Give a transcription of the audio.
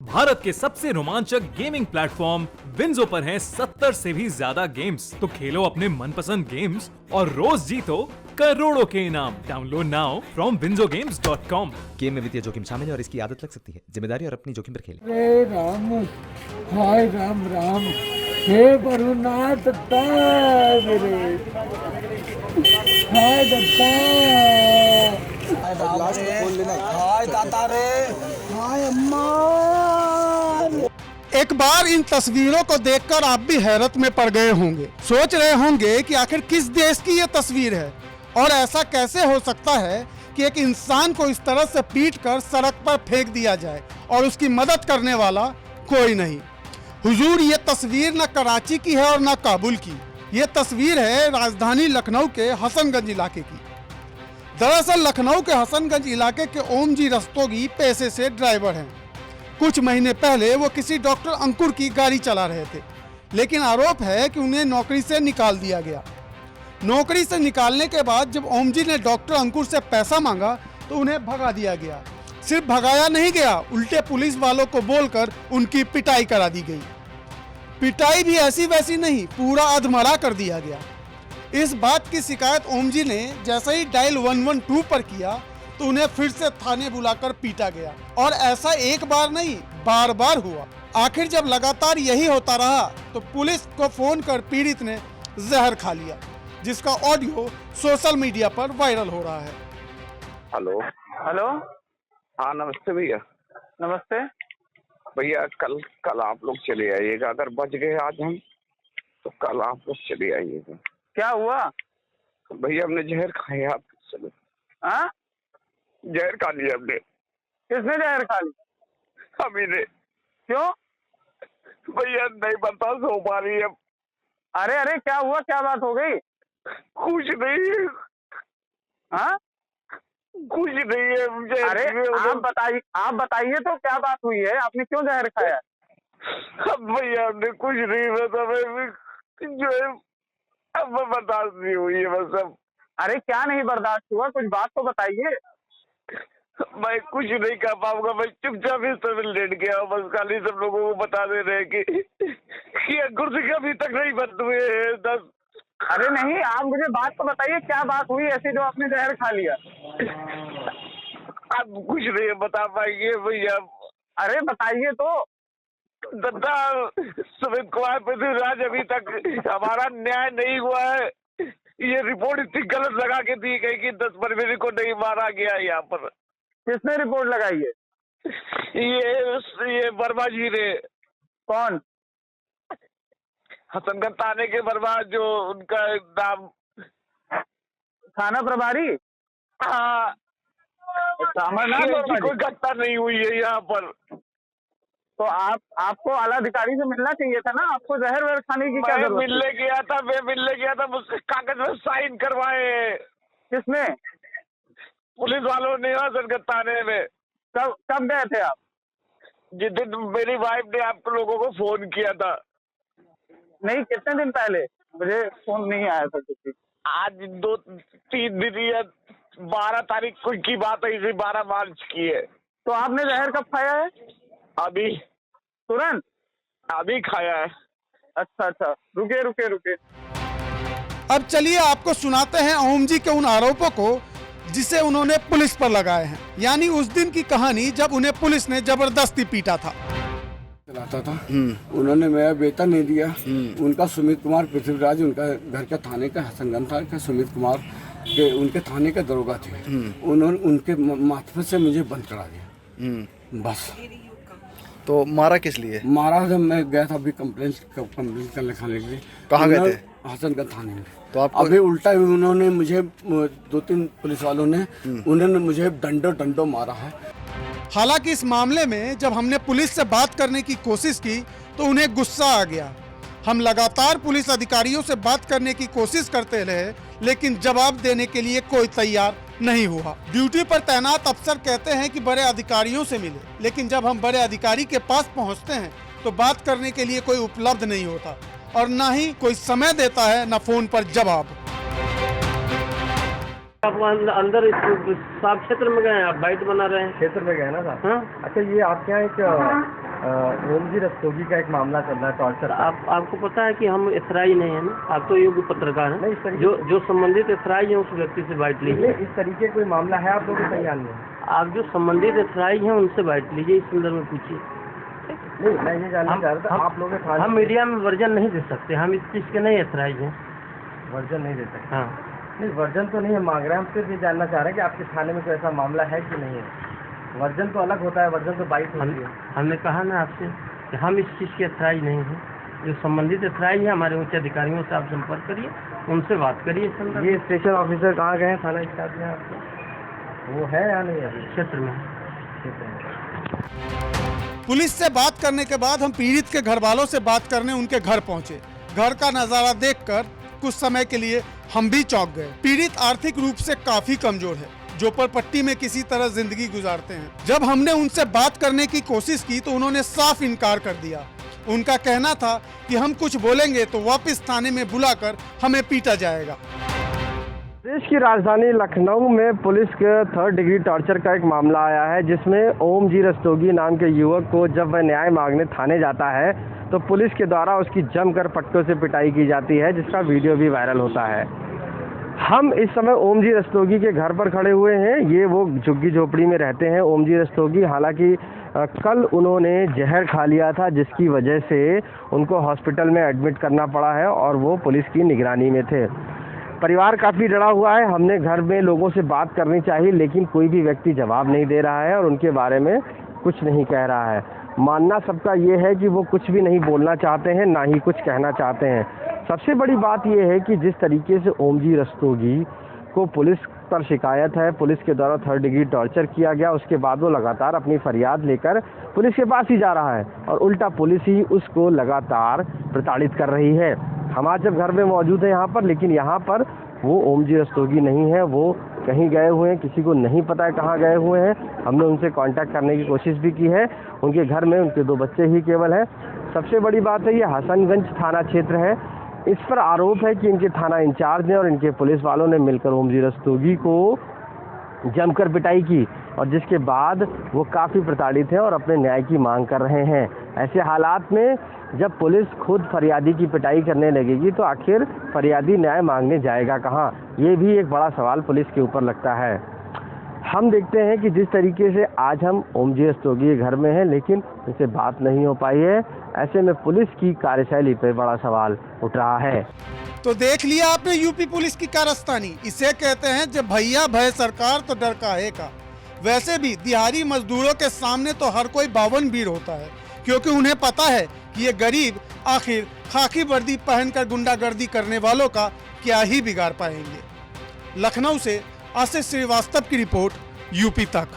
भारत के सबसे रोमांचक गेमिंग प्लेटफॉर्म विंजो पर हैं 70 से भी ज्यादा गेम्स। तो खेलो अपने मनपसंद गेम्स और रोज जीतो करोड़ों के इनाम। Download now from winzogames.com। Game में वित्तीय जोखिम शामिल है और इसकी आदत लग सकती है। जिम्मेदारी और अपनी जोखिम पर खेलें। हे राम, हाय राम राम, हे प्रभुनाथ दत्ता मेरे, हाय दत्ता, हाय दाता रे, हाय अम्मा। एक बार इन तस्वीरों को देखकर आप भी हैरत में पड़ गए होंगे। सोच रहे होंगे कि आखिर किस देश की ये तस्वीर है और ऐसा कैसे हो सकता है कि एक इंसान को इस तरह से पीटकर सड़क पर फेंक दिया जाए और उसकी मदद करने वाला कोई नहीं। हुजूर, ये तस्वीर न कराची की है और न काबुल की। ये तस्वीर है राजधानी लखनऊ के हसनगंज इलाके की। दरअसल लखनऊ के हसनगंज इलाके के ओम जी रस्तोगी पेशे से ड्राइवर हैं। कुछ महीने पहले वो किसी डॉक्टर अंकुर की गाड़ी चला रहे थे, लेकिन आरोप है कि उन्हें नौकरी से निकाल दिया गया। नौकरी से निकालने के बाद जब ओम जी ने डॉक्टर अंकुर से पैसा मांगा तो उन्हें भगा दिया गया। सिर्फ भगाया नहीं गया, उल्टे पुलिस वालों को बोलकर उनकी पिटाई करा दी गई। पिटाई भी ऐसी वैसी नहीं, पूरा अधमरा कर दिया गया। इस बात की शिकायत ओम जी ने जैसे ही डायल 112 पर किया तो उन्हें फिर से थाने बुलाकर पीटा गया। और ऐसा एक बार नहीं, बार बार हुआ। आखिर जब लगातार यही होता रहा तो पुलिस को फोन कर पीड़ित ने जहर खा लिया, जिसका ऑडियो सोशल मीडिया पर वायरल हो रहा है। हेलो हेलो, हाँ नमस्ते भैया। नमस्ते। भैया कल आप लोग चले आइएगा, अगर बच गए आज हम तो कल आप लोग चले आइएगा। क्या हुआ? भैया हमने जहर खाया आप चलो। हाँ? जहर खा लिया हमने। किसने जहर खा ली? हम ही ने। क्यों? भैया नहीं बता सो पा रही है। अरे अरे, क्या हुआ? क्या बात हो गई? कुछ नहीं। हाँ? कुछ नहीं है मुझे। अरे आप बताइए तो क्या बात हुई है? आपने क्यों जहर खाया? भैया हमने कुछ नहीं बता, जो है अब बर्दाश्त नहीं हुई है बस अब। अरे क्या नहीं बर्दाश्त हुआ? कुछ बात तो बताइए। मैं कुछ नहीं कर पाऊंगा, मैं चुपचाप इस तरह लेट गया हूँ। बस खाली सब लोगों को बता दे रहे कि अंकुर सिंह अभी तक नहीं बंद हुए हैं 10। अरे नहीं, आप मुझे बात तो बताइए, क्या बात हुई ऐसी जो आपने जहर खा लिया? अब कुछ नहीं बता पाएंगे भैया। अरे बताइए तो। दत्ता सुमित कुमार पृथ्वीराज अभी तक हमारा न्याय नहीं हुआ है। ये रिपोर्ट इतनी गलत लगा के दी गई कि 10 फरवरी को नहीं मारा गया। यहाँ पर किसने रिपोर्ट लगाई है? ये वर्मा जी ने। कौन? हसनगंज थाने के वर्मा, जो उनका नाम थाना प्रभारी। हाँ, कोई घटना नहीं हुई है यहाँ पर। तो आपको आला अधिकारी से मिलना चाहिए था ना। आपको जहर वहर खाने की क्या जरूरत? मैं मिलने गया था, मुझसे कागज में साइन करवाए। किसने? पुलिस वालों ने हसनगंज थाने में। कब गए थे आप? जिस दिन मेरी वाइफ ने आप लोगों को फोन किया था। नहीं, कितने दिन पहले? मुझे फोन नहीं आया था किसी। आज 2-3 दिन या 12 तारीख की बात है, इसी 12 मार्च की है। तो आपने जहर कब खाया है? अभी तुरंत अभी खाया है। अच्छा, रुके। अब चलिए आपको सुनाते हैं ओम जी के उन आरोपों को जिसे उन्होंने पुलिस पर लगाए हैं। यानी उस दिन की कहानी जब उन्हें पुलिस ने जबरदस्ती पीटा था। चलाता था, उन्होंने मेरा वेतन नहीं दिया। उनका सुमित कुमार पृथ्वीराज, उनका घर का थाने का हसनगंज था का सुमित कुमार के उनके थाने के दरोगा थे। उन्होंने उनके माथे से मुझे बंद करा दिया बस। तो मारा किस लिए? मारा जब मैं गया था अभी कंप्लेंट करने खाने के लिए। कहाँ गए थे? हसनगंज थाने में। तो आपको अभी उल्टा उन्होंने मुझे 2-3 पुलिस वालों ने उन्होंने मुझे डंडो मारा है। हालांकि इस मामले में जब हमने पुलिस से बात करने की कोशिश की तो उन्हें गुस्सा आ गया। हम लगातार पुलिस अधिकारियों से बात करने की कोशिश करते रहे, लेकिन जवाब देने के लिए कोई तैयार नहीं हुआ। ड्यूटी पर तैनात अफसर कहते हैं कि बड़े अधिकारियों से मिले, लेकिन जब हम बड़े अधिकारी के पास पहुंचते हैं तो बात करने के लिए कोई उपलब्ध नहीं होता और न ही कोई समय देता है, न फोन पर जवाब। आप अंदर साफ क्षेत्र में गए हैं, आप बाइट बना रहे हैं। क्षेत्र में गए ना साहब? हाँ? अच्छा, ये आपके यहाँ एक ओम जी रस्तोगी का एक मामला चल रहा है टॉर्चर। आपको पता है कि हम एसआई नहीं है ना, आप तो योग्य पत्रकार हैं, जो संबंधित एसआई है उस व्यक्ति से बाइट लीजिए। इस तरीके कोई मामला है आप लोगों को तैयार नहीं? आप जो संबंधित एसआई हैं उनसे बाइट लीजिए, इस संदर्भ में पूछिए। नहीं, मैं ये जानना चाह रहा था आप लोग हम मीडिया में वर्जन नहीं दे सकते, हम इस चीज़ के नहीं एसआई हैं। वर्जन नहीं दे सकते? हाँ नहीं, वर्जन तो नहीं है मांग रहे हैं, हम सिर्फ ये जानना चाह रहे हैं कि आपके थाने में कोई ऐसा मामला है कि नहीं है। वर्जन तो अलग होता है, वर्जन तो बाइट होती है। हमने कहा ना आपसे कि हम इस चीज़ के एसआई नहीं हैं, जो संबंधित एसआई है हमारे उच्च अधिकारियों से आप संपर्क करिए, उनसे बात करिए। ये स्टेशन ऑफिसर कहाँ गए हैं थाना स्टाफ में आपके? वो है या नहीं अभी क्षेत्र में? पुलिस से बात करने के बाद हम पीड़ित के घर वालों से बात करने उनके घर पहुंचे। घर का नजारा देखकर कुछ समय के लिए हम भी चौंक गए। पीड़ित आर्थिक रूप से काफी कमजोर है, झोपड़पट्टी में किसी तरह जिंदगी गुजारते हैं। जब हमने उनसे बात करने की कोशिश की तो उन्होंने साफ इनकार कर दिया। उनका कहना था कि हम कुछ बोलेंगे तो वापस थाने में बुलाकर हमें पीटा जाएगा। देश की राजधानी लखनऊ में पुलिस के 3rd डिग्री टॉर्चर का एक मामला आया है, जिसमें ओम जी रस्तोगी नाम के युवक को जब वह न्याय मांगने थाने जाता है तो पुलिस के द्वारा उसकी जमकर पट्टों से पिटाई की जाती है, जिसका वीडियो भी वायरल होता है। हम इस समय ओम जी रस्तोगी के घर पर खड़े हुए हैं। ये वो झुग्गी झोपड़ी में रहते हैं ओम जी रस्तोगी। हालांकि कल उन्होंने जहर खा लिया था, जिसकी वजह से उनको हॉस्पिटल में एडमिट करना पड़ा है और वो पुलिस की निगरानी में थे। परिवार काफ़ी डरा हुआ है। हमने घर में लोगों से बात करनी चाहिए, लेकिन कोई भी व्यक्ति जवाब नहीं दे रहा है और उनके बारे में कुछ नहीं कह रहा है। मानना सबका ये है कि वो कुछ भी नहीं बोलना चाहते हैं, ना ही कुछ कहना चाहते हैं। सबसे बड़ी बात यह है कि जिस तरीके से ओम जी रस्तोगी को पुलिस पर शिकायत है, पुलिस के द्वारा 3rd डिग्री टॉर्चर किया गया, उसके बाद वो लगातार अपनी फरियाद लेकर पुलिस के पास ही जा रहा है और उल्टा पुलिस ही उसको लगातार प्रताड़ित कर रही है। हम आज जब घर में मौजूद हैं यहाँ पर, लेकिन यहाँ पर वो ओम जी रस्तोगी नहीं है, वो कहीं गए हुए हैं, किसी को नहीं पता है कहाँ गए हुए हैं। हमने उनसे कांटेक्ट करने की कोशिश भी की है। उनके घर में उनके 2 बच्चे ही केवल हैं। सबसे बड़ी बात है ये हसनगंज थाना क्षेत्र है। इस पर आरोप है कि इनके थाना इंचार्ज ने और इनके पुलिस वालों ने मिलकर ओम जी रस्तोगी को जमकर पिटाई की और जिसके बाद वो काफ़ी प्रताड़ित हैं और अपने न्याय की मांग कर रहे हैं। ऐसे हालात में जब पुलिस खुद फरियादी की पिटाई करने लगेगी तो आखिर फरियादी न्याय मांगने जाएगा कहाँ? ये भी एक बड़ा सवाल पुलिस के ऊपर लगता है। हम देखते हैं कि जिस तरीके से आज हम ओम जी रस्तोगी के घर में हैं, लेकिन उनसे बात नहीं हो पाई है। ऐसे में पुलिस की कार्यशैली पर बड़ा सवाल उठ रहा है। तो देख लिया आपने यूपी पुलिस की कारस्तानी। इसे कहते हैं जब भैया भय सरकार तो डर काहे का। वैसे भी दिहाड़ी मजदूरों के सामने तो हर कोई बावन बीर होता है, क्योंकि उन्हें पता है कि ये गरीब आखिर खाकी वर्दी पहनकर गुंडागर्दी करने वालों का क्या ही बिगाड़ पाएंगे। लखनऊ से आशीष श्रीवास्तव की रिपोर्ट, यूपी तक।